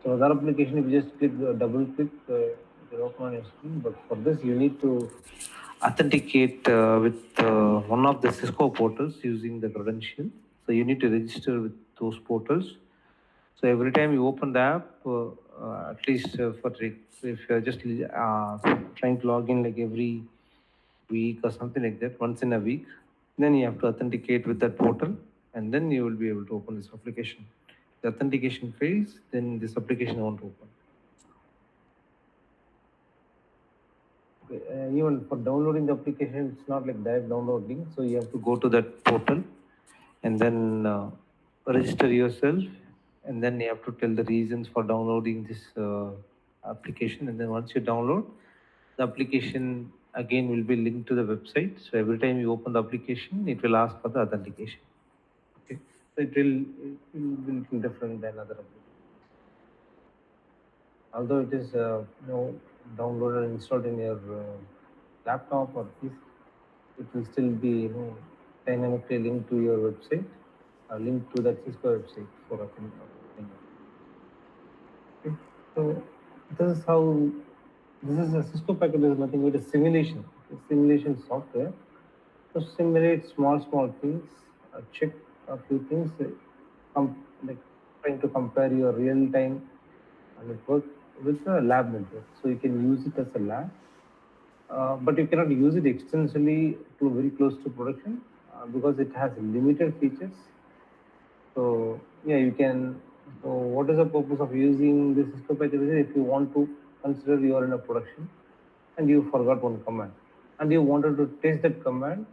So other application, if you just click double click, it will open on your screen. But for this, you need to authenticate with one of the Cisco portals using the credential. So you need to register with those portals. So every time you open the app, at least if you're just trying to log in like every week or something like that, once in a week, then you have to authenticate with that portal, and then you will be able to open this application. The authentication fails, then this application won't open. Okay, even for downloading the application, it's not like direct downloading. So you have to go to that portal and then register yourself, and then you have to tell the reasons for downloading this application. And then once you download, the application again will be linked to the website. So every time you open the application, it will ask for the authentication. Okay, so it will be little different than other applications. Although it is downloaded and installed in your laptop or PC, it will still be dynamically linked to your website, linked to that Cisco website for authentication. Okay. So this is how this is a Cisco packet is nothing but a simulation. A simulation software to simulate small things, check a few things, like trying to compare your real time network with a lab network. So you can use it as a lab, but you cannot use it extensively to very close to production because it has limited features. So yeah, you can. So what is the purpose of using this Cisco package? If you want to consider you are in a production and you forgot one command and you wanted to test that command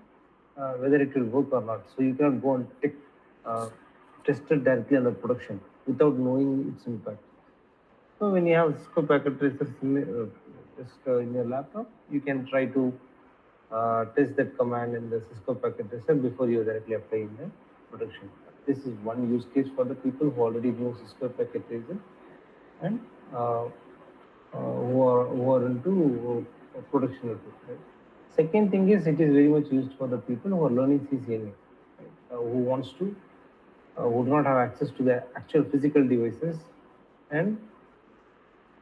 whether it will work or not. So you cannot go and test it directly on the production without knowing its impact. So when you have Cisco packet tracer just in your laptop, you can try to test that command in the Cisco packet tracer before you directly apply in the production. This is one use case for the people who already know Cisco packet tracer and who are into production network. Right? Second thing is it is very much used for the people who are learning CCNA, right? Who do not have access to the actual physical devices, and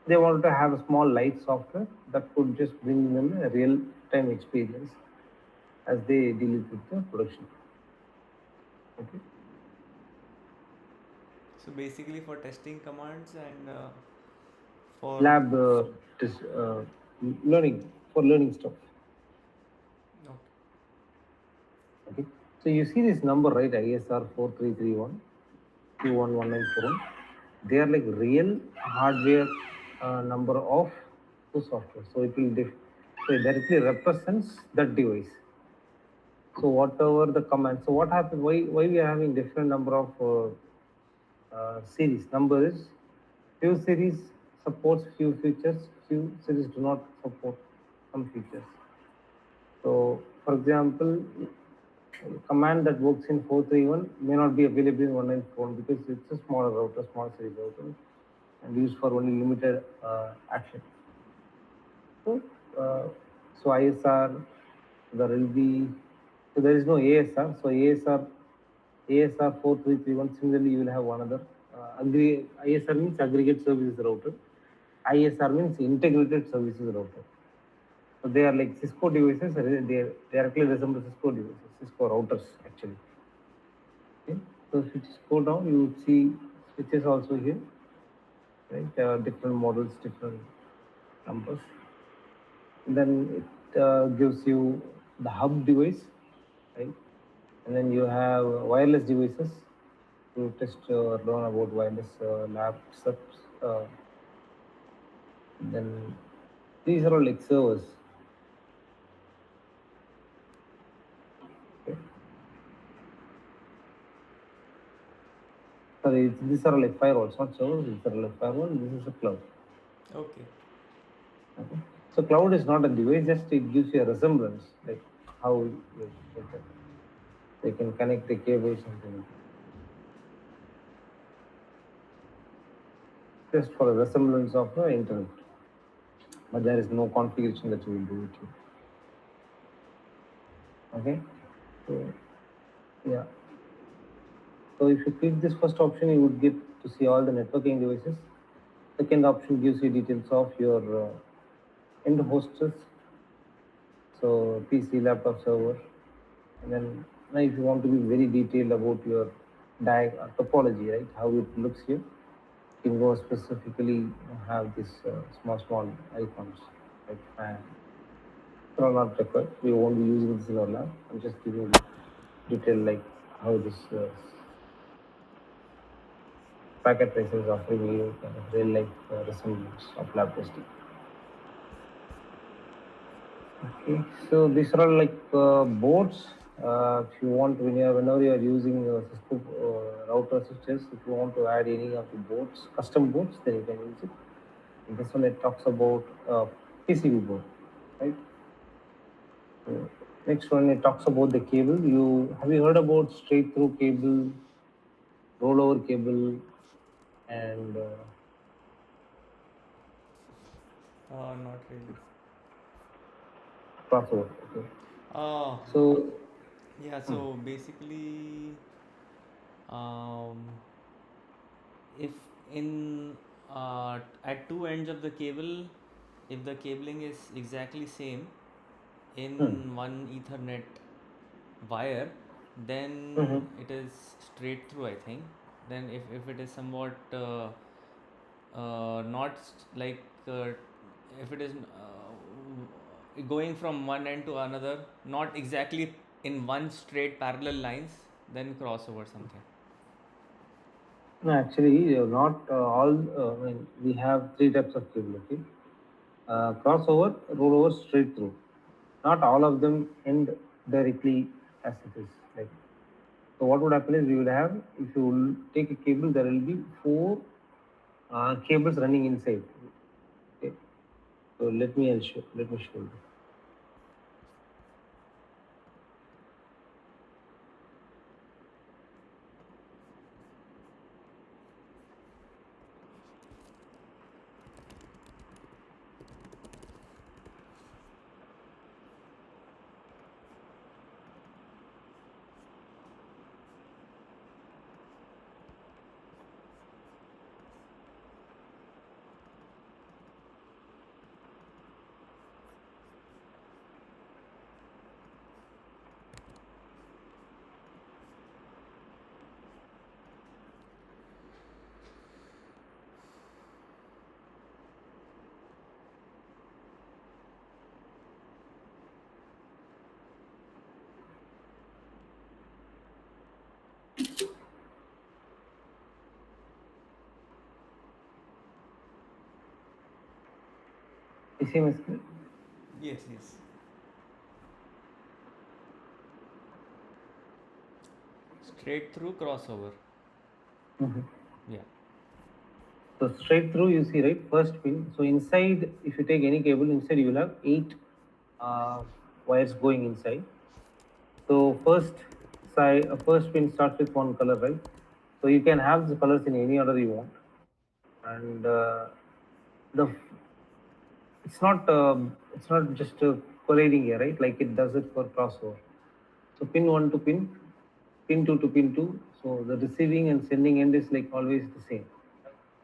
they want to have a small light software that could just bring them a real time experience as they deal with the production. Okay. So basically for testing commands and for Lab test, learning for learning stuff. okay. Okay. So you see this number, right? ISR 4331 211941. They are like real hardware number of the software. So so it directly represents that device. So whatever the command. So what happens? Why we are having different number of series? Number is few series supports few features. Few series do not support some features. So for example, command that works in 431 may not be available in 194 because it's a smaller router, small series router, and used for only limited action. So, ISR, there will be, so there is no ASR. So ASR 4331. Similarly, you will have one other. ISR means aggregate services router. ISR means integrated services router. So they are like Cisco devices. They directly resemble Cisco devices, Cisco routers actually. Okay. So if you scroll down, you would see switches also here, right? Different models, different numbers. And then it gives you the hub device, right? And then you have wireless devices to test or learn about wireless lab setups. Then these are all like servers. Okay. Sorry, these are like firewalls, not servers. These are like firewall. This is a cloud. Okay. Okay. So cloud is not a device, just it gives you a resemblance, like how you get that. They can connect the cables and things. Just for a resemblance of the internet. But there is no configuration that you will do it. Okay. So yeah. So if you click this first option, you would get to see all the networking devices. Second option gives you details of your end hostess, so PC, laptop, server, and then now if you want to be very detailed about your topology, right, how it looks here, you can go specifically have this small icons like fan. These are not required. We won't be using this in our lab. I'm just giving you detail like how this packet traces offering you kind of real life resemblance of lab testing. Okay, so these are all like boards. If you want, whenever you are using Cisco router switches, if you want to add any of the boards, custom boards, then you can use it. And this one it talks about PCB board, right? So next one it talks about the cable. You have you heard about straight through cable, rollover cable, and Not really. crossover? Okay. Uh, So yeah, so basically, um, if in at two ends of the cable, if the cabling is exactly same hmm, in one Ethernet wire, hmm. then it is straight through, I think. Then if it is somewhat not like if it is going from one end to another, not exactly in one straight parallel lines, then crossover something. No, actually, not all. I mean, we have three types of cable. Okay, crossover, rollover, straight through. Not all of them end directly as it is. Like, so what would happen is we would have, if you will take a cable, there will be four cables running inside. Okay, so let me show you. You see my screen? Yes, yes. Straight through crossover. Mhm. Yeah. So straight through, you see, right? First pin. So inside, if you take any cable, inside you will have eight uh, wires going inside. So first pin starts with one color, right? So you can have the colors in any order you want, and the it's not just colliding here, right? Like it does it for crossover. So pin one to pin two to pin two. So the receiving and sending end is like always the same.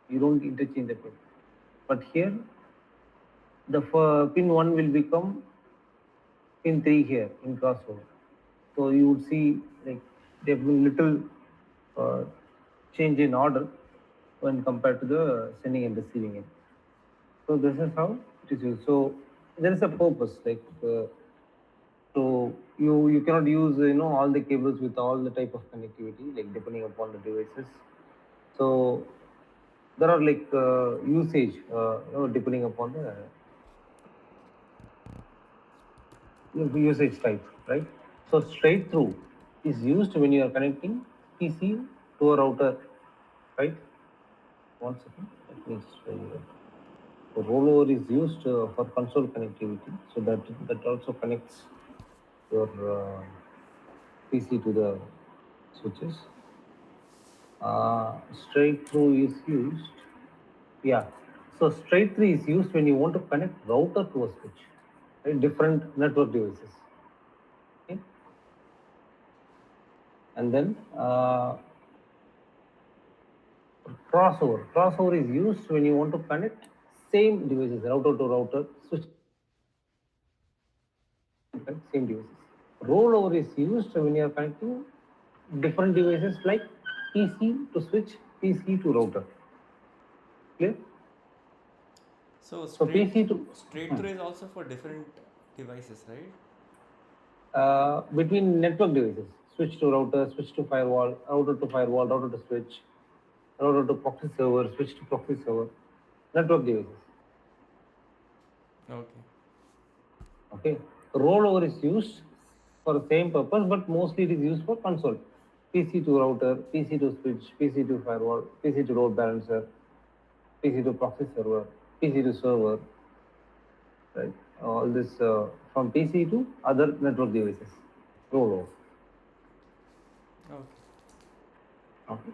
You don't interchange the pin. But here, the pin one will become pin three here in crossover. So you would see like there will be little uh, change in order when compared to the sending and receiving end. So this is how it is used. So there is a purpose like so you cannot use all the cables with all the type of connectivity like depending upon the devices. So there are like usage depending upon the usage type, right? So straight through is used when you are connecting PC to a router, right? One second, let me just show you that. So rollover is used for console connectivity, so that also connects your PC to the switches. Straight through is used, yeah. So straight through is used when you want to connect router to a switch, right? Different network devices, okay? And then Crossover is used when you want to connect same devices, router to router, switch to switch, connect same devices. Rollover is used when you are connecting different devices like PC to switch, PC to router. Clear? So So PC to straight through is also for different devices, right? between network devices, switch to router, switch to firewall, router to switch, router to proxy server, switch to proxy server, network devices. Okay. Okay, rollover is used for the same purpose, but mostly it is used for console. PC to router, PC to switch, PC to firewall, PC to load balancer, PC to proxy server, PC to server, right? All this from PC to other network devices. Rollover. Okay. Okay.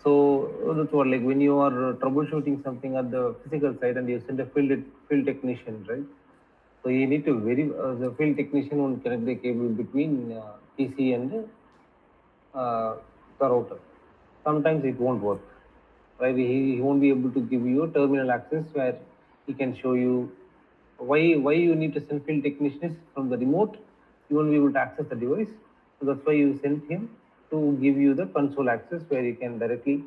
So that's what, like when you are troubleshooting something at the physical side and you send a field technician, right? So you need to the field technician will connect the cable between PC and uh, the router. Sometimes it won't work, right? He won't be able to give you a terminal access where he can show you why you need to send field technicians from the remote. You won't be able to access the device, so that's why you send him to give you the console access where you can directly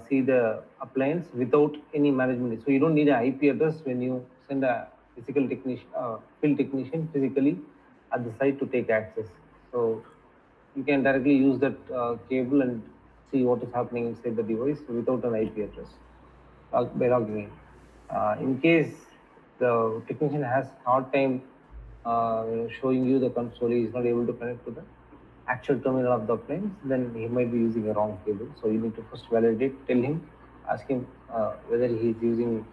see the appliance without any management. So you don't need an IP address when you send a field technician physically at the site to take access. So you can directly use that cable and see what is happening inside the device without an IP address by logging in. In case the technician has hard time showing you the console, he is not able to connect to the actual terminal of the appliance, then he might be using a wrong cable. So you need to first validate, tell him, ask him whether he is using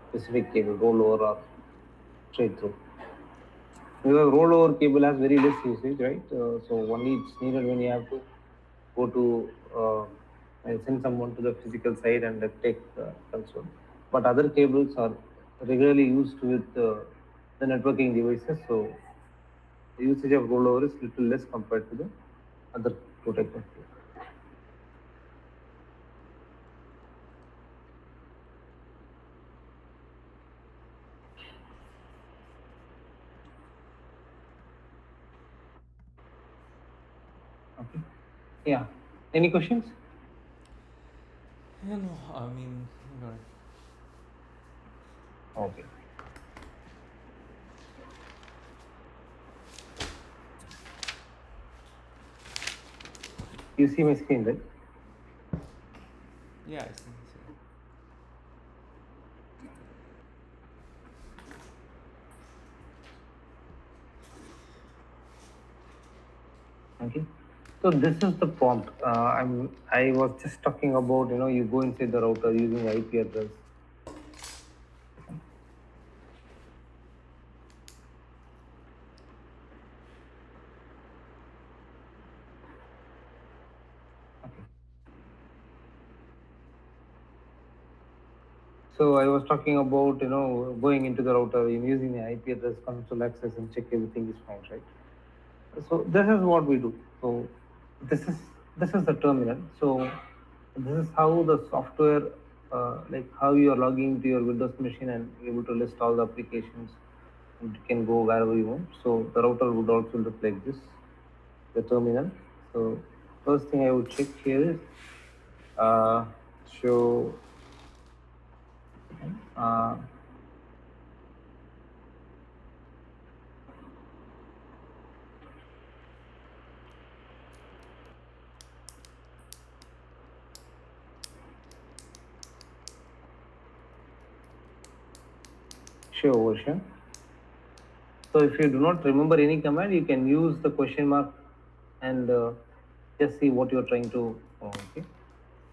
specific cable, rollover or straight through. Because rollover cable has very less usage, right? So only it's needed when you have to go to and send someone to the physical side and take the console. But other cables are regularly used with the networking devices, so the usage of rollover is little less compared to the other two types of cables. Okay. Yeah. Any questions? Yeah, no, I mean, got it. Okay. You see my screen, right? Yeah, I see. Okay. So this is the prompt. I was just talking about, you go inside the router using IP address. Okay. So I was talking about, going into the router and using the IP address console access and check everything is fine, right? So this is what we do. So this is this is the terminal. So this is how the software, like how you are logging into your Windows machine and able to list all the applications and you can go wherever you want. So the router would also look like this, the terminal. So first thing I would check here is uh, show uh, show version. So if you do not remember any command, you can use the question mark and just see what you're trying to. Okay.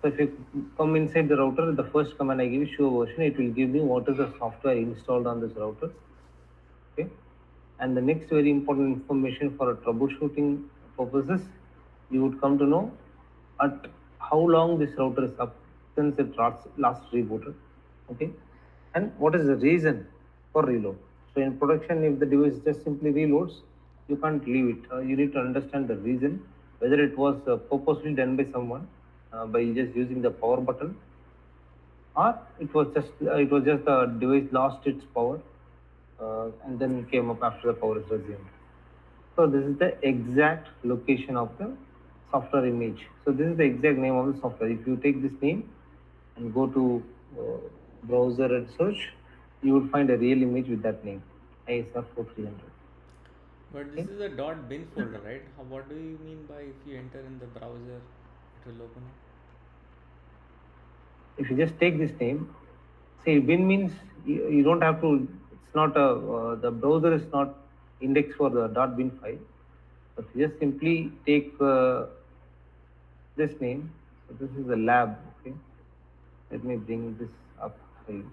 So if you come inside the router, the first command I give you show version, it will give me what is the software installed on this router. Okay. And the next very important information for a troubleshooting purposes, you would come to know at how long this router is up since it last rebooted. Okay. And what is the reason for reload? So in production, if the device just simply reloads, you can't leave it. You need to understand the reason, whether it was purposely done by someone, by just using the power button, or it was just the device lost its power and then came up after the power is resumed. So this is the exact location of the software image. So this is the exact name of the software. If you take this name and go to browser and search, you will find a real image with that name, ISR 4300. But this Okay. is a .bin folder, right? What do you mean by if you enter in the browser, it will open up? If you just take this name, see bin means you don't have to. It's not a the browser is not index for the .bin file. But you just simply take this name. So this is the lab. Okay. Let me bring this up for you.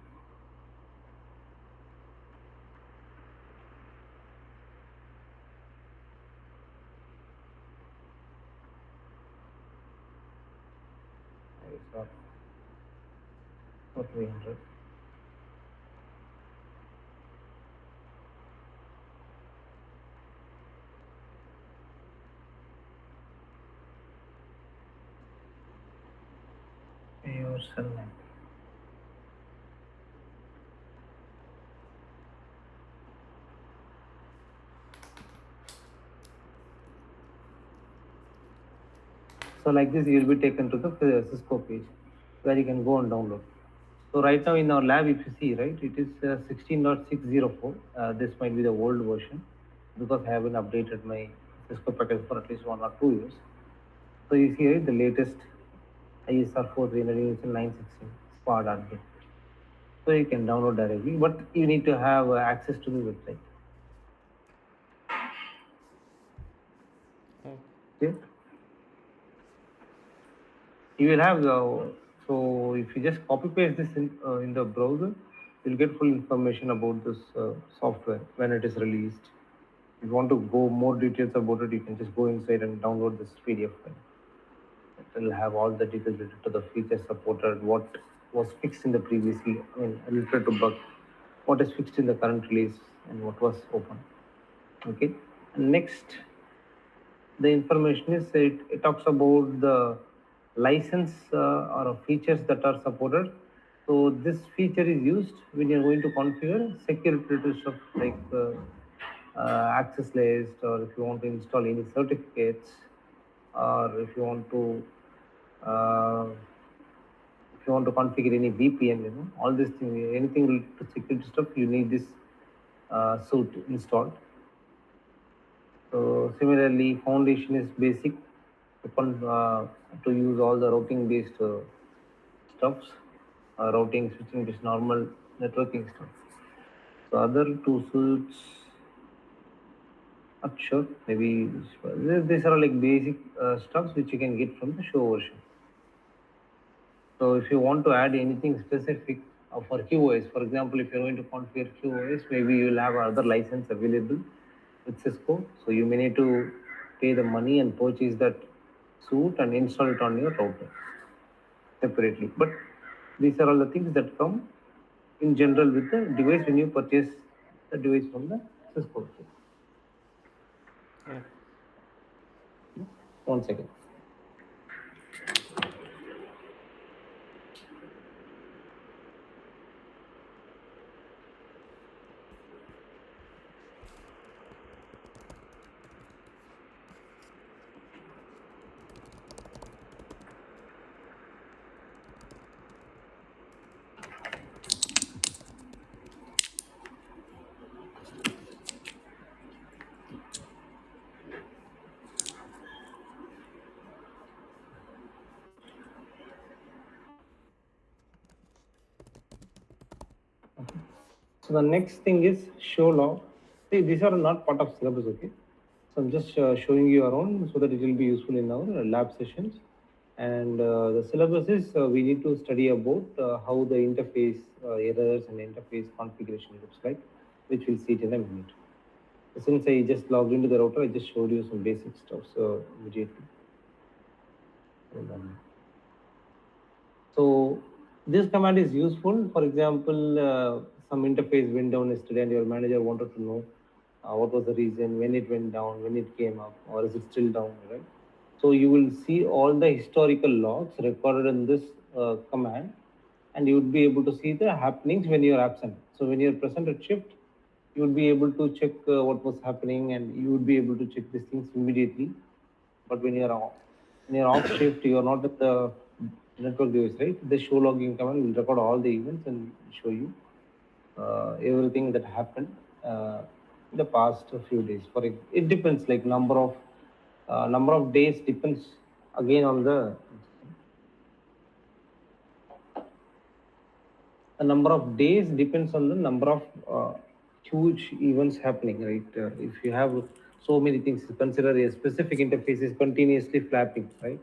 ISR 4300. Your cell name. So like this, you will be taken to the Cisco page where you can go and download. So right now in our lab, if you see, right, it is 16.604. This might be the old version because I haven't updated my Cisco package for at least 1 or 2 years. So you see, right, the latest ISR 4300 916 spa.bin. So you can download directly, but you need to have access to the website. Oh, Okay. You will have so if you just copy paste this in the browser, you'll get full information about this software when it is released. If you want to go more details about it, you can just go inside and download this PDF file. It will have all the details related to the features supported, what was fixed in the previously, I mean, related to bug, what is fixed in the current release, and what was open. Okay. And next, the information is it talks about the license or features that are supported. So this feature is used when you're going to configure security related stuff like access list, or if you want to install any certificates, or uh, if you want to configure any VPN, all these things, anything related to security stuff, you need this suite installed. So similarly, foundation is basic to use all the routing based stuffs, routing, switching, just normal networking stuff. So other two suits, not sure. Maybe these are like basic stuffs which you can get from the show version. So if you want to add anything specific for QoS, for example, if you're going to configure QoS, maybe you'll have other license available with Cisco. So you may need to pay the money and purchase that suite and install it on your router separately. But these are all the things that come in general with the device when you purchase the device from the Cisco. oh. 1 second. So the next thing is show log. See, these are not part of syllabus, okay? So I'm just showing you around so that it will be useful in our lab sessions. And the syllabus is we need to study about how the interface errors and interface configuration looks like, which we'll see it in a minute. Since I just logged into the router, I just showed you some basic stuff so immediately. So this command is useful. For example, some interface went down yesterday and your manager wanted to know what was the reason, when it went down, when it came up, or is it still down, right? So you will see all the historical logs recorded in this command, and you would be able to see the happenings when you are absent. So when you are present at shift, you would be able to check what was happening, and you would be able to check these things immediately. But when you're off shift, you are not at the network device, right? The show logging command will record all the events and show you everything that happened in the past few days. It depends, like number of days depends again on the number of days depends on the number of huge events happening, right? If you have so many things, consider a specific interface is continuously flapping, right?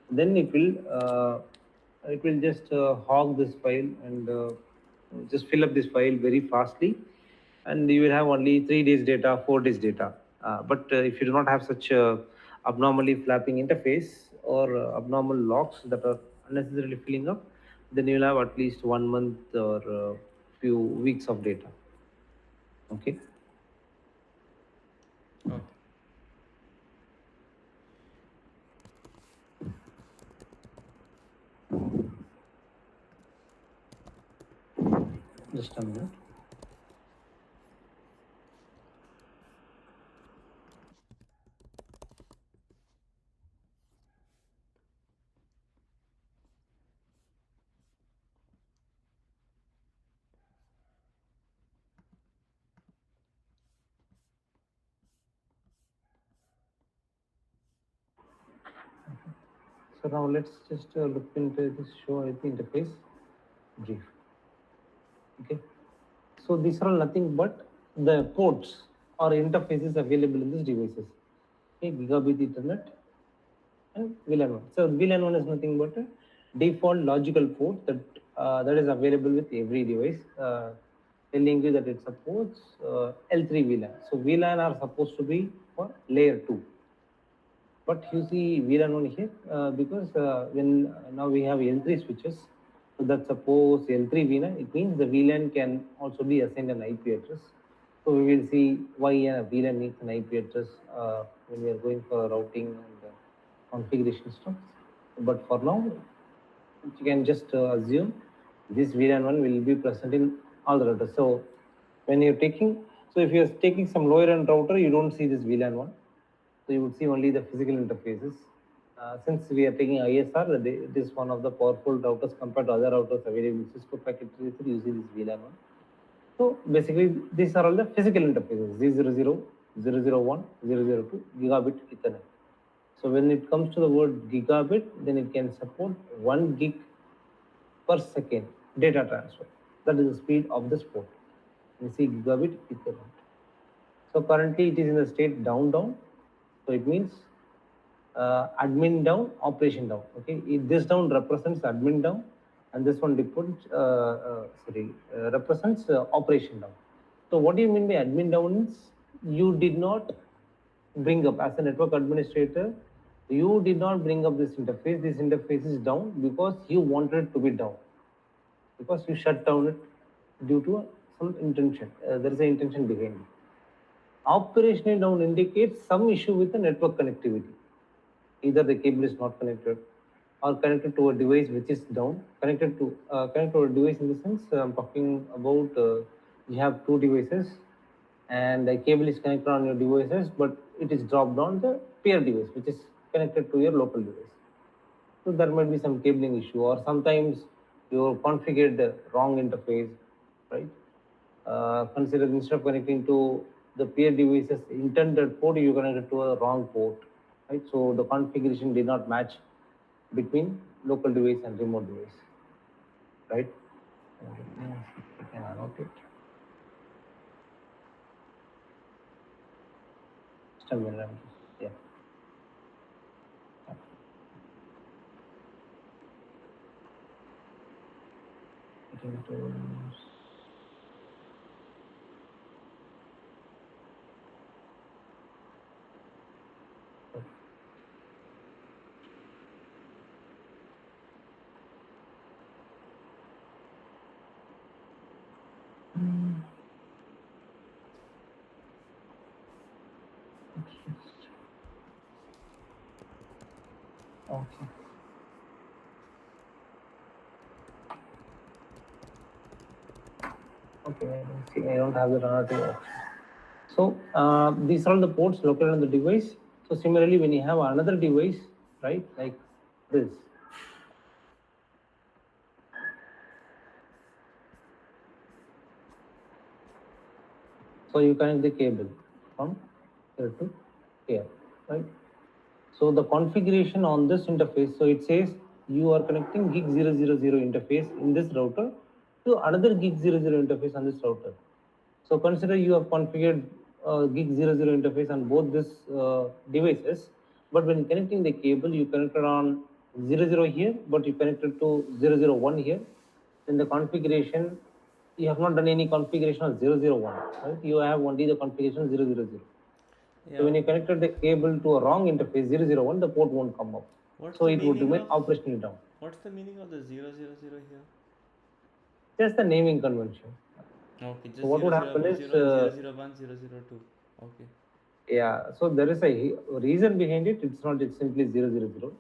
Then it will just hog this file and just fill up this file very fastly, and you will have only 3 days data, 4 days data. But if you do not have such abnormally flapping interface or abnormal locks that are unnecessarily filling up, then you will have at least 1 month or few weeks of data. Okay. Okay. Just a minute. So now let's just look into this show IP interface brief. Okay. So these are all nothing but the ports or interfaces available in these devices. Okay, gigabit Ethernet and VLAN 1. So VLAN 1 is nothing but a default logical port that is available with every device, telling you that it supports L3 VLAN. So VLAN are supposed to be for layer 2. But you see VLAN only here because when now we have L3 switches, so that suppose L3 VLAN, it means the VLAN can also be assigned an IP address. So we will see why a VLAN needs an IP address when we are going for routing and configuration stuff. But for now, you can just assume this VLAN one will be present in all the routers. So when you're taking, so if you're taking some lower end router, you don't see this VLAN one. So you would see only the physical interfaces. Since we are taking ISR, it is one of the powerful routers compared to other routers available. Cisco packet tracer using this VLAN one. So basically, these are all the physical interfaces: 000, 001, 002, gigabit Ethernet. So when it comes to the word gigabit, then it can support 1 gig per second data transfer. That is the speed of the port. You see gigabit Ethernet. So currently it is in the state down down. So it means admin down, operation down. Okay, this down represents admin down, and this one represents operation down. So what do you mean by admin down? Is you did not bring up as a network administrator. You did not bring up this interface. This interface is down because you wanted it to be down, because you shut down it due to some intention. There is an intention behind it. Operational down indicates some issue with the network connectivity. Either the cable is not connected or connected to a device which is down. Connected to a device in the sense I'm talking about you have two devices and the cable is connected on your devices, but it is dropped on the peer device which is connected to your local device. So there might be some cabling issue, or sometimes you configured the wrong interface, right? Consider instead of connecting to the peer device's intended port, you connected to a wrong port, right? So the configuration did not match between local device and remote device, right? I can annotate. Just a minute. Yeah. Getting to- Okay. Okay. I don't see. I don't have the runner to option. So these are all the ports located on the device. So similarly, when you have another device, right, like this, so you connect the cable from here to here, right? So the configuration on this interface, so it says you are connecting gig 000 interface in this router to another gig 00 interface on this router. So consider you have configured gig 00 interface on both these devices, but when connecting the cable, you connected on 00 here, but you connected to 001 here. In the configuration, you have not done any configuration of 001, right? You have only the configuration 000. So Yeah. when you connected the cable to a wrong interface 001, the port won't come up. What's So the it would meaning remain of operationally down. what's the meaning of the 000 here? Just the naming convention. Okay, So just what zero would zero happen is, zero and 001 002. Okay. yeah, so there is a reason behind it. It's not it's simply 000.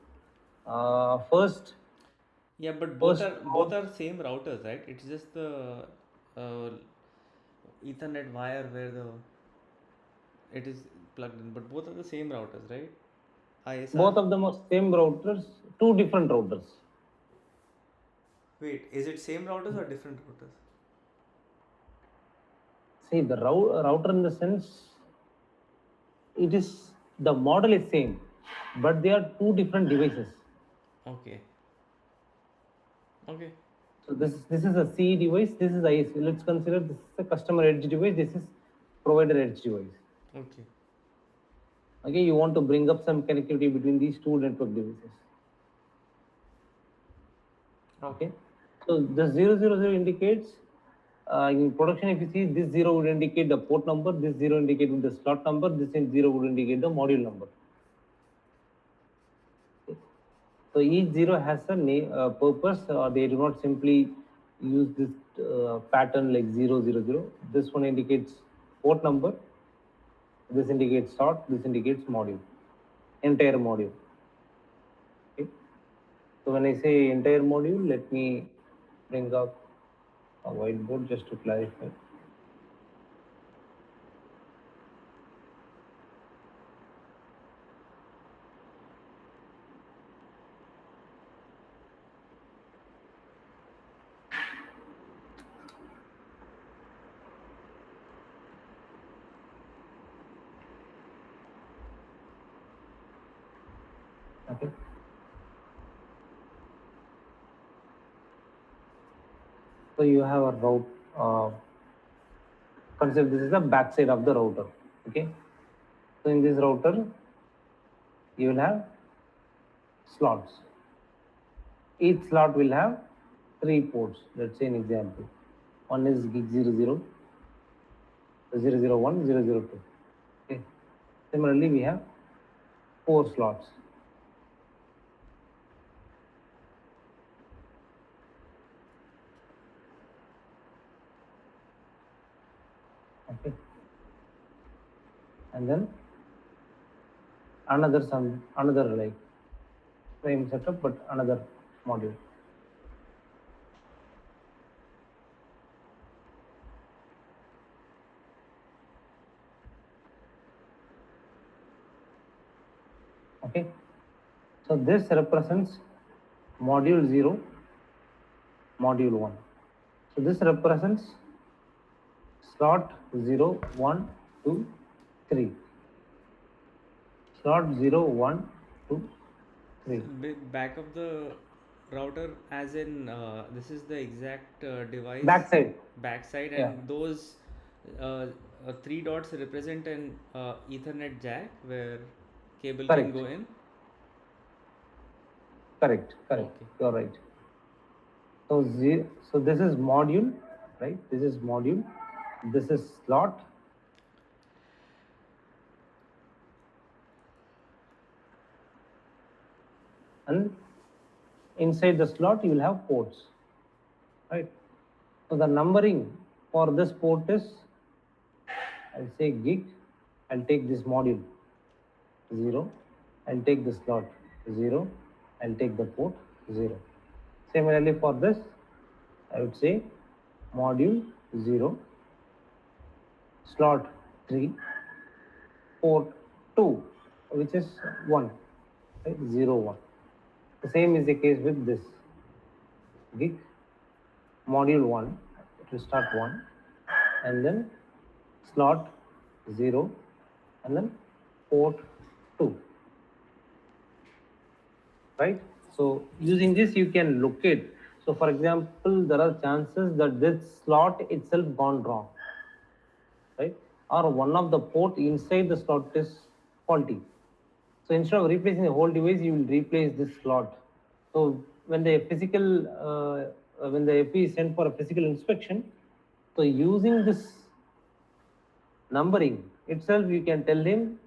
First, Yeah, but both first are both port, are same routers, right? It's just the uh, Ethernet wire where the it is plugged in, but both are the same routers, right? ISR. both of them are same routers, two different routers. Wait, is it same routers or different routers? See, the router in the sense, it is the model is same, but they are two different devices. Okay. Okay. So this is a C device. This is ISP. Let's consider this is a customer edge device. This is provider edge device. Okay. Okay, you want to bring up some connectivity between these two network devices. Okay. Okay, so the 000 indicates in production. If you see this zero would indicate the port number. This zero indicate the slot number. This zero would indicate the module number. Okay. So each zero has a name, purpose. They do not simply use this pattern like 000. This one indicates port number. This indicates slot. This indicates module. Entire module. Okay. So when I say entire module, let me bring up a whiteboard just to clarify. Okay. So you have a route. Consider this is the backside of the router. Okay. So in this router, you will have slots. Each slot will have three ports. Let's say an example. One is gig 00, 001, 002. Okay. Similarly, we have four slots. Okay. And then another like same setup but another module. Okay. So this represents module 0, module 1. So this represents slot 0, 1, 2, 3. Slot 0, 1, 2, 3. Back of the router, as in this is the exact device Backside. backside, Yeah. and those uh, three dots represent an Ethernet jack where cable can Correct. go in. Correct. Correct. Okay. You're right. So so this is module, right? This is module. This is slot. And inside the slot, you will have ports, right? So the numbering for this port is, I'll say gig. I'll take this module 0. I'll take the slot 0. I'll take the port 0. Similarly for this, I would say module 0, slot 3, port 2, which is 1, right? 0, 1. The same is the case with this gig module 1, it will start 1, and then slot 0, and then port 2, right? So using this you can locate. So for example, there are chances that this slot itself gone wrong, right? Or one of the port inside the slot is faulty. So instead of replacing the whole device, you will replace this slot. So when the when the FE is sent for a physical inspection, so using this numbering itself, you can tell him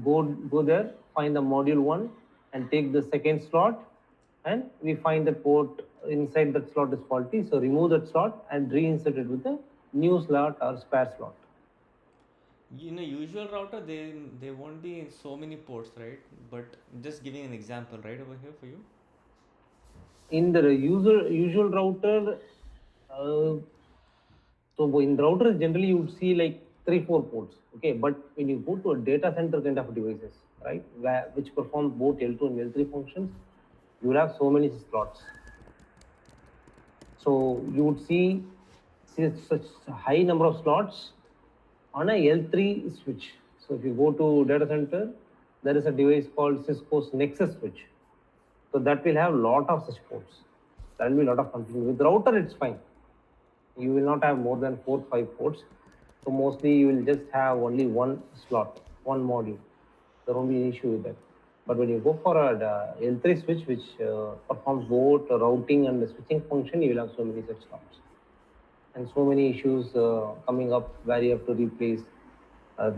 go there, find the module 1 and take the second slot, and we find the port inside that slot is faulty, so remove that slot and reinsert it with a new slot or spare slot. In a usual router, they won't be so many ports, right? But just giving an example, right over here for you. In the usual router, uh, so in router generally you would see like 3 4 ports, okay, but when you go to a data center kind of devices, right, which perform both L2 and L3 functions, you will have so many slots. So you would see such a high number of slots on a L3 switch. So if you go to data center, there is a device called Cisco's Nexus switch. So that will have lot of such ports. There will be a lot of configuration. With router, it's fine. You will not have more than 4 5 ports. So mostly you will just have only one slot, one module. There won't be an issue with that. But when you go for a L3 switch, which performs both routing and the switching function, you will have so many such slots and so many issues coming up where you have to replace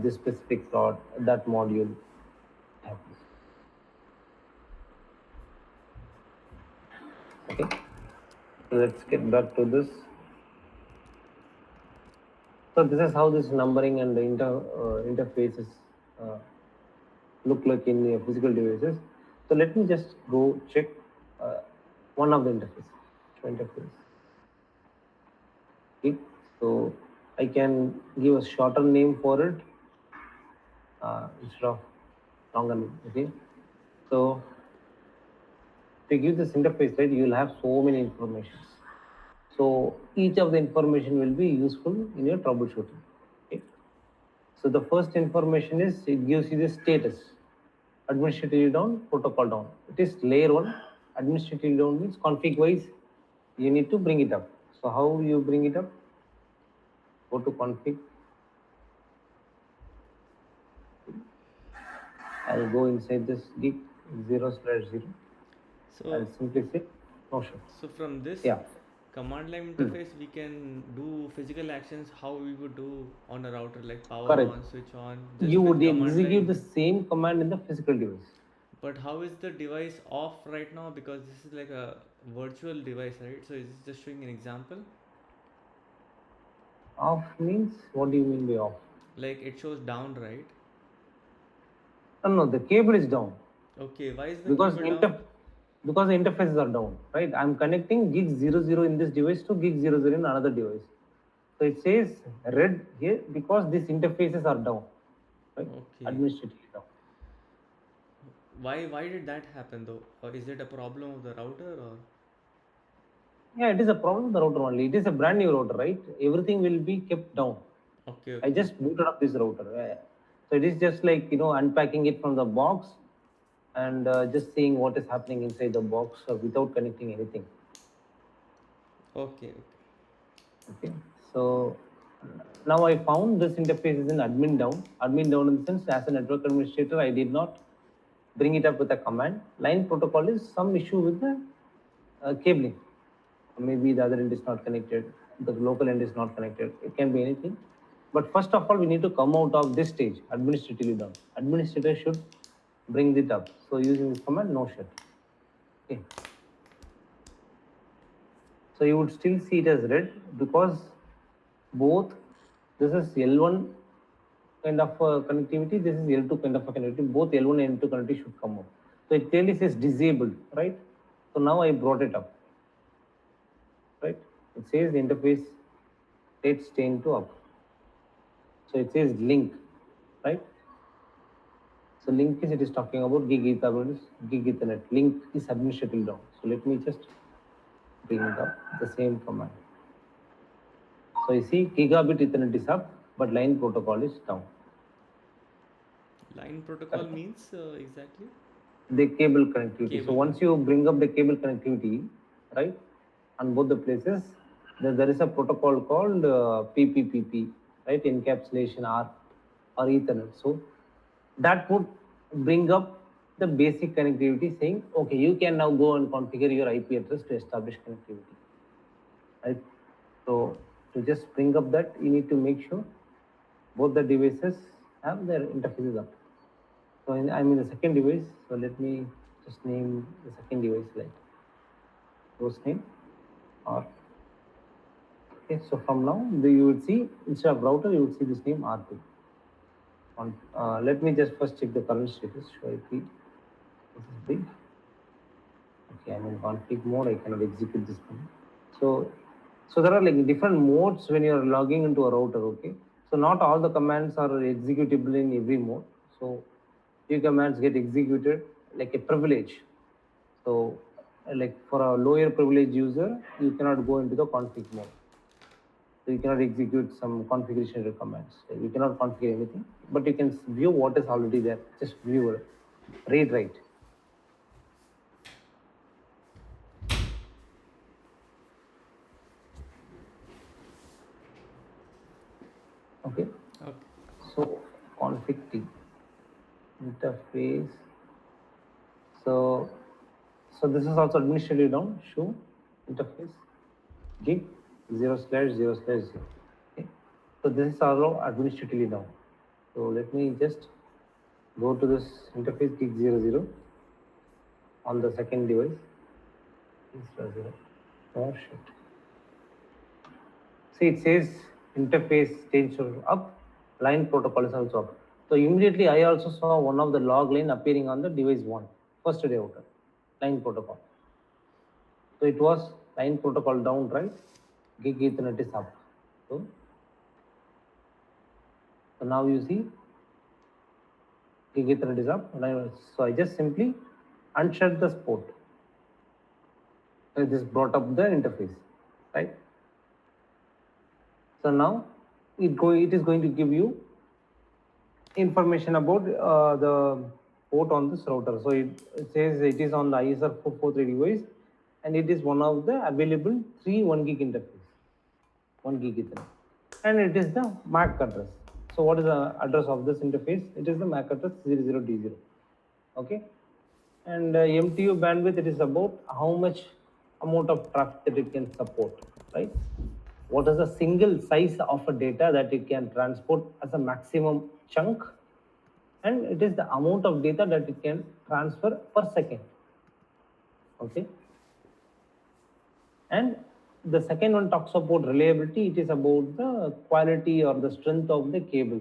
this specific slot, that module happens. Okay, so let's get back to this. So this is how this numbering and the interfaces uh, look like in physical devices. So let me just go check uh, one of the interfaces. Interface. Okay. So I can give a shorter name for it instead of longer name. Okay. So to give this interface, right, you will have so many informations. So each of the information will be useful in your troubleshooting. Okay. So the first information is it gives you the status. Administratively down, protocol down. It is layer 1. Administratively down means config wise, you need to bring it up. So how you bring it up? Go to config. I'll go inside this git 0/0. So, I'll simply say no shit. so from this Yeah. command line Hmm. interface, we can do physical actions how we would do on a router, like power Correct. on, switch on, You just with would command execute line. the same command in the physical device. But how is the device off right now? Because this is like a virtual device, right? So is this just showing an example? Off means what do you mean by off? Like it shows down, right? No, no, the cable is down Okay, why is the because cable down? because the interfaces are down, right? I'm connecting gig 00 in this device to gig 00 in another device. So it says red here because these interfaces are down, right? Okay. Administratively down. Why did that happen though? Or is it a problem of the router or? Yeah, it is a problem with the router only. It is a brand new router, right? Everything will be kept down. Okay, I okay. just booted up this router. So it is just like unpacking it from the box and just seeing what is happening inside the box without connecting anything. Okay, okay. Okay. So now I found this interface is in admin down. Admin down in the sense as a network administrator, I did not bring it up with a command. Line protocol is some issue with the cabling. Maybe the other end is not connected, the local end is not connected. It can be anything. But first of all, we need to come out of this stage, administratively down. Administrator should bring it up. So using this command, no shut. Okay. So you would still see it as red because both this is L1 kind of connectivity, this is L2 kind of a connectivity. Both L1 and L2 connectivity should come out. So it clearly says disabled, right? So now I brought it up, right? It says interface state chain to up. So it says link, right? So link is, it is talking about gig Ethernet. Link is administrative down. So let me just bring up the same command. So you see gigabit Ethernet is up, but line protocol is down. Line protocol Correct? means exactly The cable connectivity. So cable. once you bring up the cable connectivity, right, on both the places, there is a protocol called PPPP, right, encapsulation or Ethernet. So that would bring up the basic connectivity, saying, okay, you can now go and configure your IP address to establish connectivity, right? So to just bring up that, you need to make sure both the devices have their interfaces up. So I'm in the second device. So let me just name the second device like host name or, okay. So from now you will see, instead of router you will see this name R2. Let me just first check the current status. Show IP. This is big. Okay, I'm in config mode. I cannot execute this one. So there are like different modes when you are logging into a router. Okay, so not all the commands are executable in every mode. So few commands get executed like a privilege. So like for a lower privilege user, you cannot go into the config mode. So you cannot execute some configuration commands. So you cannot configure anything, but you can view what is already there. Just view it, read write. Okay. Okay. So config T interface. So this is also administratively down. Show interface gig 0/0/0. Okay. So this is also administratively down. So let me just go to this interface gig 00 on the second device. 0/0. Oh shit. See, it says interface change up, line protocol is also up. So immediately I also saw one of the log line appearing on the device one, first day outer, line protocol. So it was line protocol down, right? Gig Ethernet is up. So, now you see gig Ethernet is up. So I just simply unshut this port. So this brought up the interface, right? So now it is going to give you information about the port on this router. So it says it is on the ISR 443 device, and it is one of the available 3 1 gig interface, 1 gig Ethernet, and it is the MAC address. So what is the address of this interface? It is the MAC address 00D0. Okay, and MTU bandwidth, it is about how much amount of traffic that it can support, right? What is the single size of a data that it can transport as a maximum chunk, and it is the amount of data that it can transfer per second. Okay, and the second one talks about reliability. It is about the quality or the strength of the cable.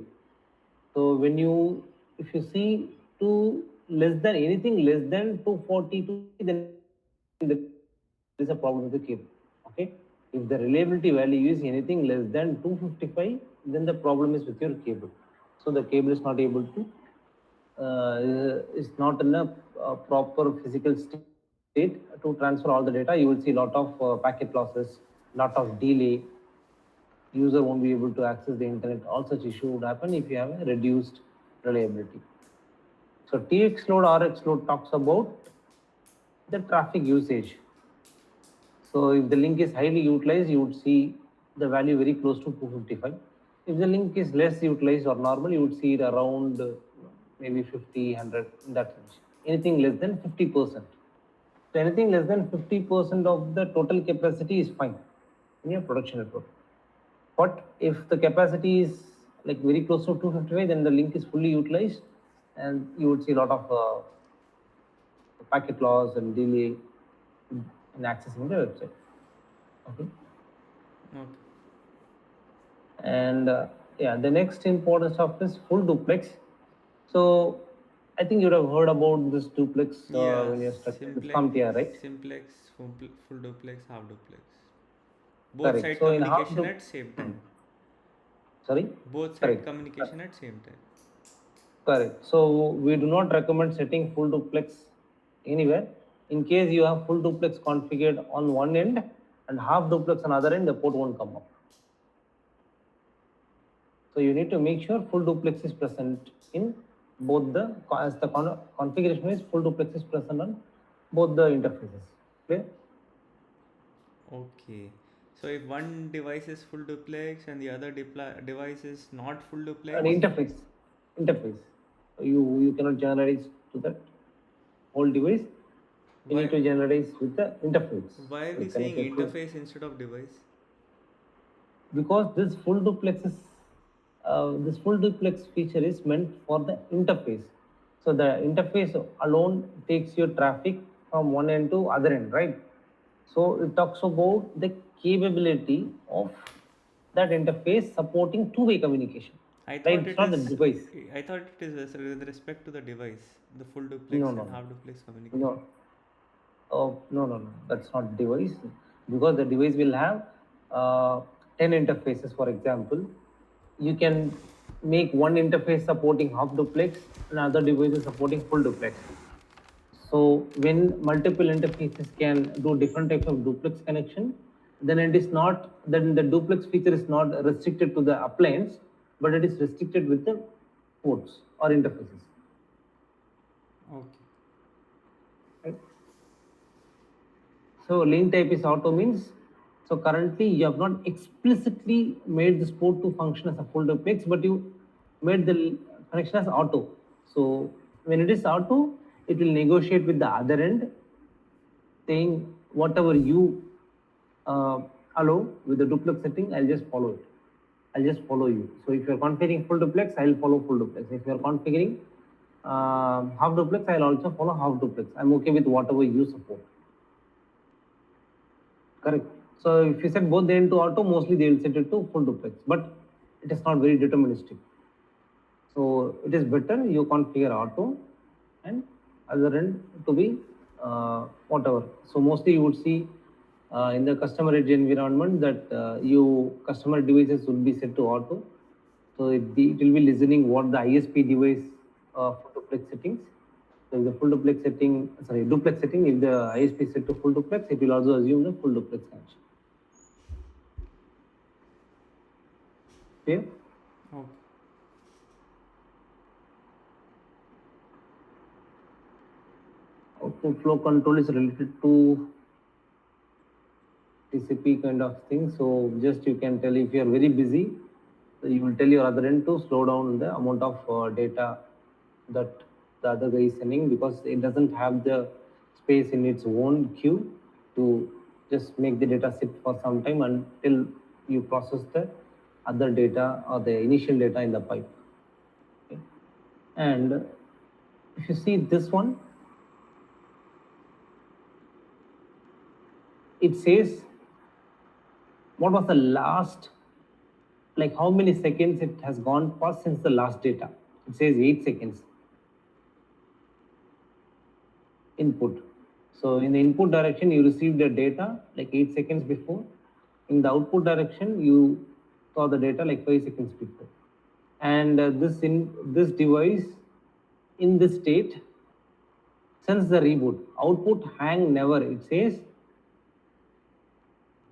So when you, if you see to less than anything less than 240, then there is a problem with the cable. Okay, if the reliability value is anything less than 255, then the problem is with your cable. So the cable is not able to is not in a proper physical state to transfer all the data. You will see a lot of packet losses, lot of delay. User won't be able to access the internet. All such issue would happen if you have a reduced reliability. So TX load, RX load talks about the traffic usage. So if the link is highly utilized, you would see the value very close to 255. If the link is less utilized or normal, you would see it around maybe 50, 100, in that range. Anything less than 50%. So anything less than 50% of the total capacity is fine in your production network. But if the capacity is like very close to 255, then the link is fully utilized, and you would see a lot of packet loss and delay in accessing the website. Okay. Okay. And yeah, the next important stuff is full duplex. So I think you would have heard about this duplex Yeah, when you're studying this simplex, CompTIA, right? full duplex, half duplex. Both Correct. side So in half communication du at same hmm, time. sorry, Both side correct, communication at same time. correct. So we do not recommend setting full duplex anywhere. In case you have full duplex configured on one end and half duplex on other end, the port won't come up. So you need to make sure full duplex is present in both the as the configuration is full duplex is present on both the interfaces. Clear? Okay. So if one device is full duplex and the other device is not full An duplex, interface. You cannot generalize to that whole device. You why need to generalize with the interface. why are You we connect saying your two interface instead of device? because this full duplex feature is meant for the interface. So the interface alone takes your traffic from one end to other end, right? So it talks about the capability of that interface supporting two-way communication, I right? thought It's it not the is device. I thought it is with respect to the device, the full No, duplex no, and no, half duplex communication. no. Oh, no, no, no. That's not device because the device will have uh, 10 interfaces, for example. You can make one interface supporting half duplex and other devices supporting full duplex. So when multiple interfaces can do different types of duplex connection, then the duplex feature is not restricted to the appliance, but it is restricted with the ports or interfaces. Okay. Right? So link type is auto means, so currently you have not explicitly made this port to function as a full duplex, but you made the connection as auto. So when it is auto, it will negotiate with the other end, saying whatever you uh, allow with the duplex setting, I'll just follow it. I'll just follow you. So if you're configuring full duplex, I'll follow full duplex. If you're configuring half duplex, I'll also follow half duplex. I'm okay with whatever you support. Correct. So if you set both the end to auto, mostly they will set it to full duplex, but it is not very deterministic. So it is better you configure auto and other end to be whatever. So mostly you would see in the customer edge environment that you customer devices would be set to auto. So it will be listening what the ISP device for duplex settings. So if the full duplex setting, sorry, duplex setting, if the ISP is set to full duplex, it will also assume the full duplex connection. Okay. Okay. Output flow control is related to TCP kind of thing. So just you can tell if you are very busy, so you will tell your other end to slow down the amount of data that the other guy is sending because it doesn't have the space in its own queue to just make the data sit for some time until you process the other data or the initial data in the pipe. Okay. And if you see this one, it says what was the last, like how many seconds it has gone past since the last data. It says 8 seconds input. So in the input direction, you received the data like 8 seconds before. In the output direction, you saw the data like 5 seconds before. And this device in this state sends the reboot. Output hang never. It says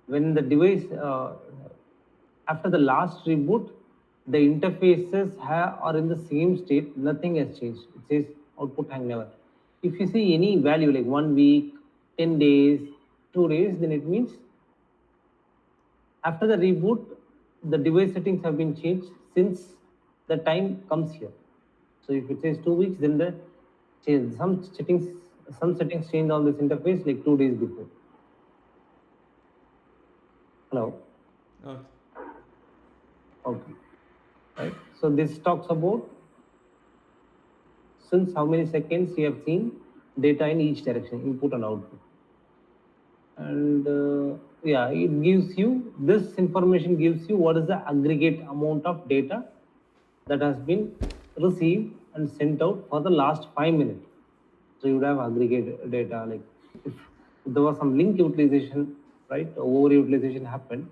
when the device after the last reboot, the interfaces are in the same state, nothing has changed. It says output hang never. If you see any value like 1 week, 10 days, 2 days, then it means after the reboot, the device settings have been changed since the time comes here. So if it says 2 weeks, then the change some settings changed on this interface like 2 days before. Hello. Okay. Okay. Right. So this talks about since how many seconds you have seen data in each direction, input and output. And yeah, it gives you this information gives you what is the aggregate amount of data that has been received and sent out for the last 5 minutes. So you would have aggregate data, like if there was some link utilization, right? Overutilization happened,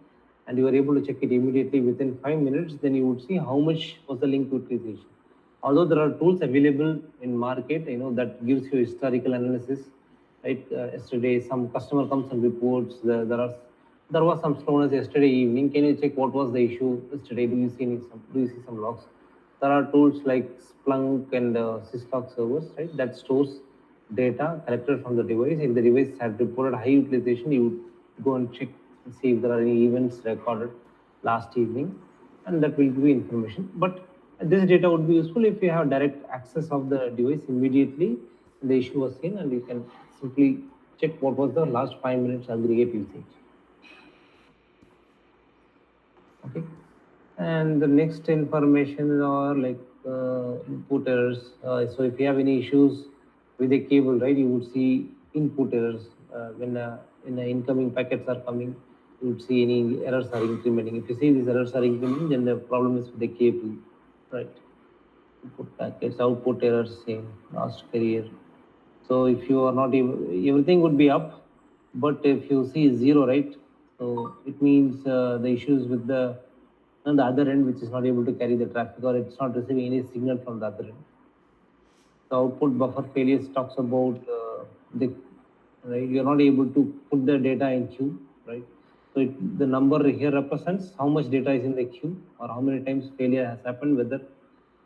and you were able to check it immediately within 5 minutes, then you would see how much was the link utilization. Although there are tools available in market, that gives you historical analysis, right? Yesterday, some customer comes and reports there was some slowness yesterday evening. Can you check what was the issue yesterday? Do you see some logs? There are tools like Splunk and syslog servers, right? That stores data collected from the device. If the device had reported high utilization, you would go and check and see if there are any events recorded last evening, and that will give you information. But this data would be useful if you have direct access of the device immediately the issue was seen, and you can simply check what was the last 5 minutes aggregate usage. Okay. And the next information are like input errors. So if you have any issues with the cable, right, you would see input errors when the incoming packets are coming. You would see any errors are incrementing. If you see these errors are incrementing, then the problem is with the cable, right? Input packets, output errors, same last carrier. So if you are not everything would be up, but if you see zero, right? So it means the issues with the on the other end, which is not able to carry the traffic, or it's not receiving any signal from the other end. The output buffer failures talks about the right. You're not able to put the data in queue, right? So the number here represents how much data is in the queue, or how many times failure has happened, whether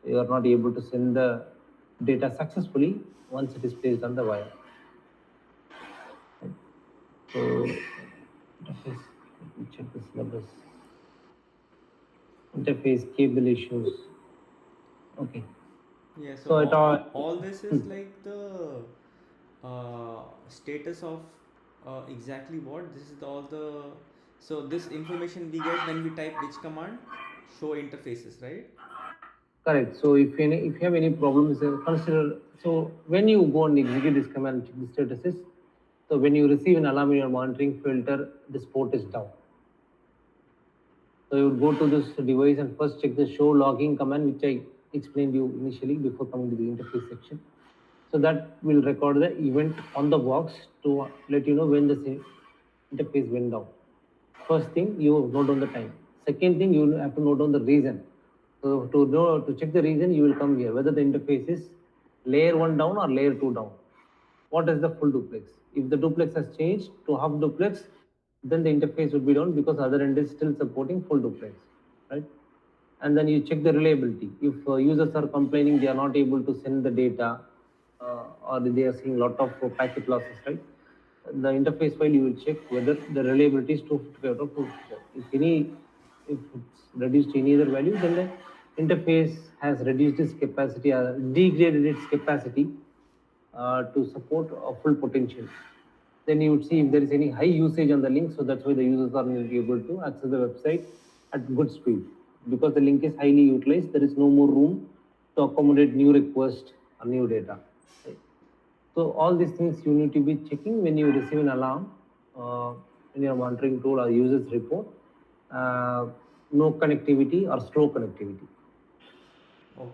you are not able to send the data successfully once it is placed on the wire. Right? So interface, let me check the syllabus. Interface cable issues. Okay. Yeah, so So it all. all this is like the status of exactly what this is all the, so this information we get when we type which command, show interfaces, right? Correct. So if you have any problems, consider. So when you go and execute this command, check the statuses. So when you receive an alarm in your monitoring filter, this port is down. So you would go to this device and first check the show logging command, which I explained you initially before coming to the interface section. So that will record the event on the box to let you know when the interface went down. First thing, you note down the time. Second thing, you have to note down the reason. So to check the reason, you will come here whether the interface is layer 1 down or layer 2 down. What is the full duplex? If the duplex has changed to half duplex, then the interface would be down because other end is still supporting full duplex, right? And then you check the reliability. If users are complaining they are not able to send the data, or they are seeing lot of packet losses, right? The interface file you will check whether the reliability is 255 or 255. If it's reduced to any other value, then the interface has reduced its capacity, degraded its capacity to support full potential. Then you would see if there is any high usage on the link. So that's why the users are not able to access the website at good speed, because the link is highly utilized. There is no more room to accommodate new requests or new data. Right? So all these things you need to be checking when you receive an alarm uh, in your monitoring tool or users report. Uh, no connectivity or slow connectivity. Okay.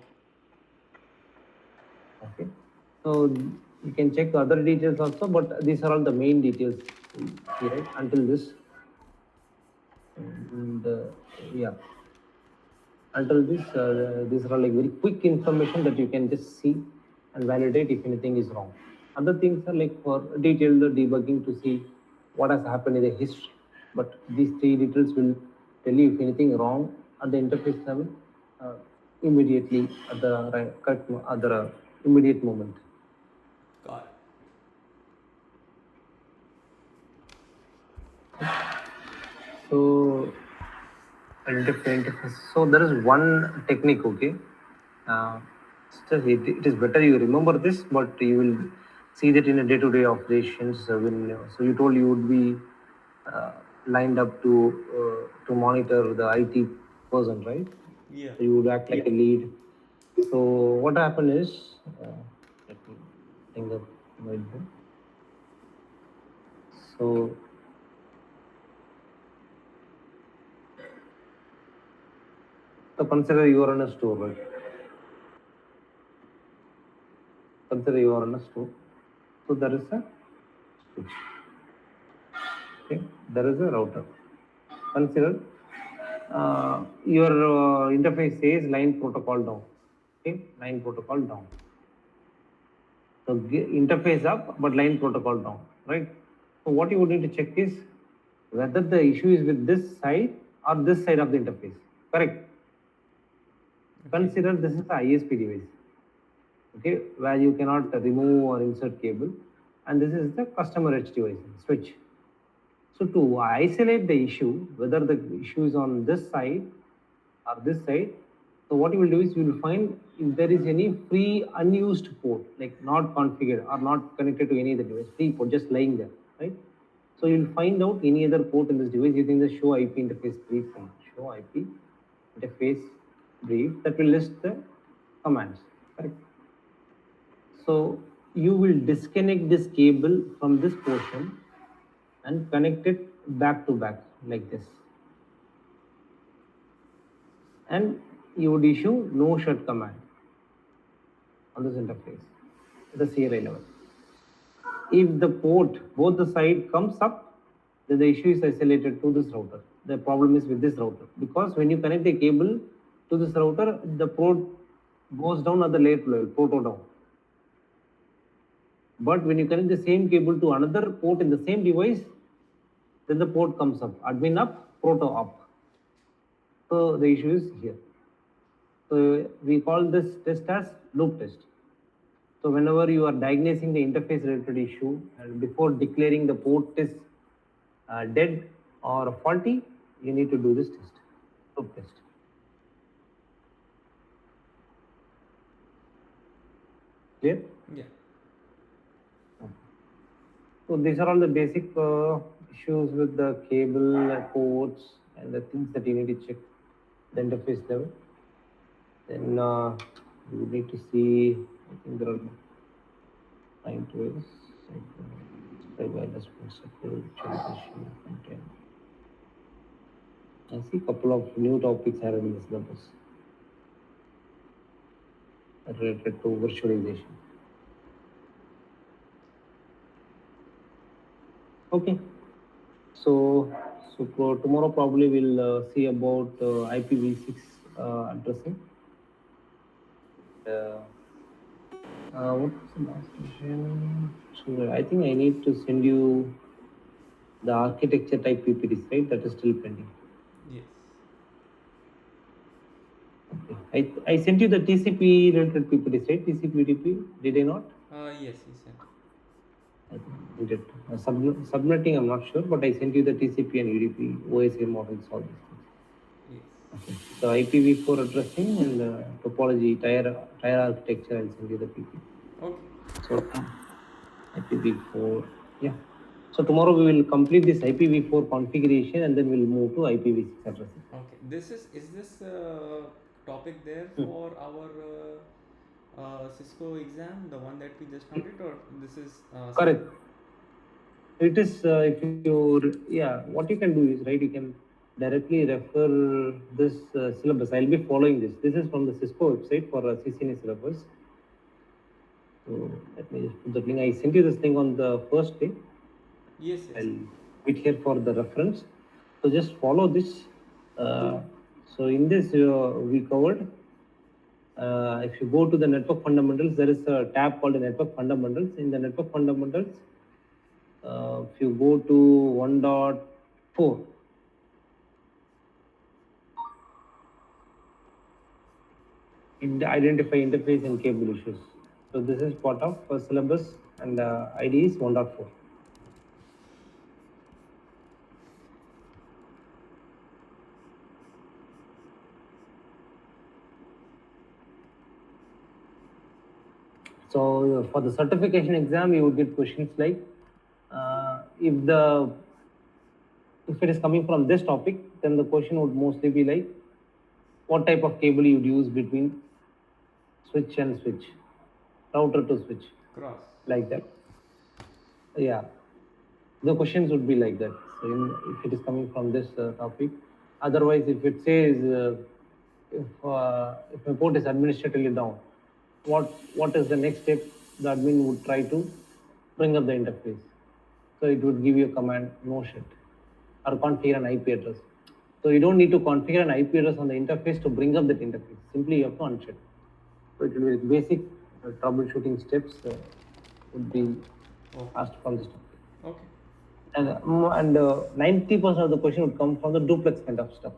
Okay. So you can check other details also, but these are all the main details here, right? Until this, and yeah, until this, these are all like very quick information that you can just see and validate if anything is wrong. Other things are like for detailed debugging to see what has happened in the history. But these three details will tell you if anything wrong at the interface level, uh, immediately at the correct at the immediate moment. Got it. So interface. So there is one technique, okay. Uh, it is better you remember this, but you will see that in a day-to-day operations. So you told you would be uh, lined up to monitor the IT person, right? Yeah. So you would act like a lead. So what happened is, let me bring up my book. So consider you are in a store, right? Consider you are on a store. So there is a switch. Okay, there is a router. Consider your interface says line protocol down. Okay, line protocol down. So interface up, but line protocol down, right? So what you would need to check is whether the issue is with this side or this side of the interface. Correct. Okay. Consider this is the ISP device, okay, where you cannot remove or insert cable, and this is the customer edge device switch. So to isolate the issue, whether the issue is on this side or this side, so what you will do is you will find if there is any free unused port, like not configured or not connected to any other device, free port just lying there, right? So you'll find out any other port in this device using the show IP interface brief command. Show IP interface brief that will list the commands, correct? So you will disconnect this cable from this portion and connect it back to back like this, and you would issue no shut command on this interface at the CLI level. If the port both the side comes up, then the issue is isolated to this router. The problem is with this router because when you connect the cable to this router, the port goes down at the layer level, proto down. But when you connect the same cable to another port in the same device, then the port comes up, admin up, proto up. So the issue is here. So we call this test as loop test. So whenever you are diagnosing the interface related issue and before declaring the port is dead or faulty, you need to do this test, loop test. Clear? Yeah. So these are all the basic issues with the cable, ports, and the things that you need to check the interface level. Then you need to see, I think there are 9 ways, side wireless principle, utilization, content. I see a couple of new topics added in the syllabus related to virtualization. Okay, so tomorrow probably we'll see about IPv6 addressing. Uh, what was the last question? So I think I need to send you the architecture type PPTs, right? That is still pending. Yes. Okay. I sent you the TCP related PPTs, right? TCP UDP, did I not? Yes, he said. I think I did. Subnetting, I'm not sure, but I sent you the TCP and UDP, OSA models, all these things. Yes. Okay. So IPv4 addressing and topology, tier architecture, I'll send you the PPT. Okay. So IPv4, yeah. So tomorrow we will complete this IPv4 configuration and then we'll move to IPv6 addressing. Okay. Is this topic there Hmm. for our Cisco exam, the one that we just now did, or this is Correct. It is if yeah, what you can do is right, you can directly refer this syllabus. I'll be following this. This is from the Cisco website for CCNA syllabus. So let me just put the link. I sent you this link on the first day. yes, yes. I'll put here for the reference. So just follow this. So in this we covered. If you go to the network fundamentals, there is a tab called the network fundamentals. In the network fundamentals, if you go to 1.4, identify interface and cable issues. So this is part of syllabus and ID is 1.4. So for the certification exam, you would get questions like if it is coming from this topic, then the question would mostly be like what type of cable you'd use between switch and switch, router to switch, Cross. like that. Yeah, the questions would be like that. So if it is coming from this topic, otherwise, if it says if my port is administratively down, what is the next step the admin would try to bring up the interface. So it would give you a command no shit or configure an IP address. So you don't need to configure an IP address on the interface to bring up that interface. Simply you have to unshut. So it will be basic troubleshooting steps would be Okay. asked from this. Okay. And 90% of the question would come from the duplex kind of stuff.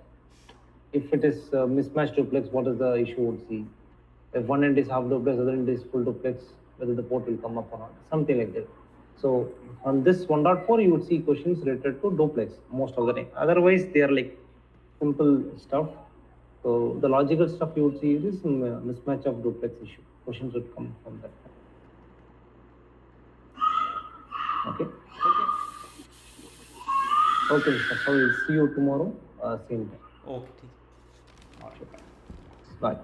If it is mismatched duplex, what is the issue would see? If one end is half duplex, other end is full duplex, whether the port will come up or not, something like that. So on this 1.4, you would see questions related to duplex most of the time. Otherwise, they are like simple stuff. So the logical stuff you would see is mismatch of duplex issue. Questions would come from that. Okay. Okay. Okay, so we'll see you tomorrow, same time. Okay. ठीक है. Okay. Bye.